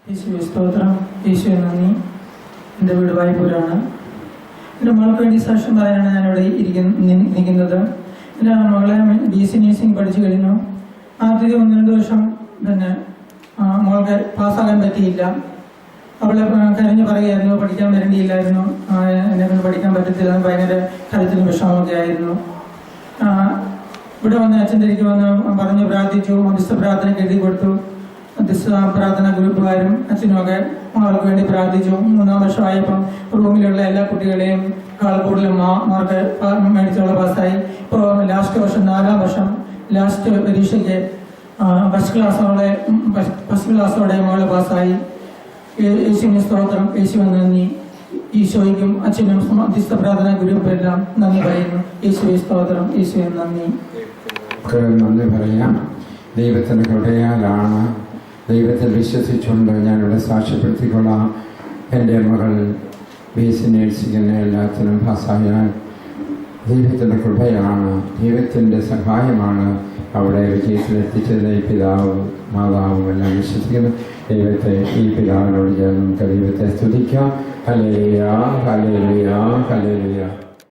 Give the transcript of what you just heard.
യേശുവേ സ്തോത്രം. യേശുവെ നന്ദി. എൻ്റെ വീട് വായ്പൂരാണ്. എൻ്റെ മകൾക്ക് വേണ്ടി സാക്ഷ്യം പറയാനാണ് ഞാനിവിടെ നിൽക്കുന്നത്. എൻ്റെ മകളെ BSc നഴ്സിംഗ് പഠിച്ചു കഴിഞ്ഞു. ആദ്യത്തെ 1-2 വർഷം പിന്നെ മകൾക്ക് പാസ്സാകാൻ പറ്റിയില്ല. അവളെ കരഞ്ഞു പറയുകയായിരുന്നു, പഠിക്കാൻ വരേണ്ടിയില്ലായിരുന്നു, എന്നെ കൊണ്ട് പഠിക്കാൻ പറ്റത്തില്ല, ഭയങ്കര കരുത്തിലും വിഷമമൊക്കെ ആയിരുന്നു. ഇവിടെ വന്ന് അച്ഛൻ്റെ അടുത്ത് വന്ന് പറഞ്ഞു, പ്രാർത്ഥിച്ചു, മധ്യസ്ഥ പ്രാർത്ഥനയ്ക്ക് എഴുതി കൊടുത്തു. മധ്യസ്ഥ പ്രാർത്ഥന ഗ്രൂപ്പുകാരും അച്ഛനുമൊക്കെ മകൾക്ക് വേണ്ടി പ്രാർത്ഥിച്ചു. 3-ാം വർഷമായപ്പം റൂമിലുള്ള എല്ലാ കുട്ടികളെയും കൂടുതലും മാർക്ക് മേടിച്ചുള്ള പാസ്സായി. ഇപ്പോൾ ലാസ്റ്റ് വർഷം 4-ാം വർഷം ലാസ്റ്റ് പരീക്ഷയ്ക്ക് ഫസ്റ്റ് ക്ലാസ്സോടെ മകൾ പാസ്സായി. യേശുവിന് സ്തോത്രം. യേശുവിന് നന്ദി. ഈശോയ്ക്കും അച്ഛനും മധ്യസ്ഥ പ്രാർത്ഥന ഗ്രൂപ്പെല്ലാം നന്ദി പറയുന്നു. യേശുവെ സ്തോത്രം. യേശുവിന് നന്ദി. നന്ദി പറയാം. ദൈവത്തിൻ്റെ കൃപയാലാണ്, ദൈവത്തിൽ വിശ്വസിച്ചുകൊണ്ട് ഞാനിവിടെ സാക്ഷ്യപ്പെടുത്തിക്കൊള്ളാം. എൻ്റെ മകൾ BSc നഴ്സിംഗിന് എല്ലാത്തിനും പാസ്സായാൽ ദൈവത്തിൻ്റെ കൃപയാണ്, ദൈവത്തിൻ്റെ സഹായമാണ് അവിടെ വിജയത്തിലെത്തിച്ചത്. ഈ പിതാവും മാതാവും എല്ലാം വിശ്വസിക്കുന്നു. ദൈവത്തെ, ഈ പിതാവിനോട് ചേർന്ന് നമുക്ക് ദൈവത്തെ സ്തുതിക്കാം. Hallelujah, hallelujah, hallelujah.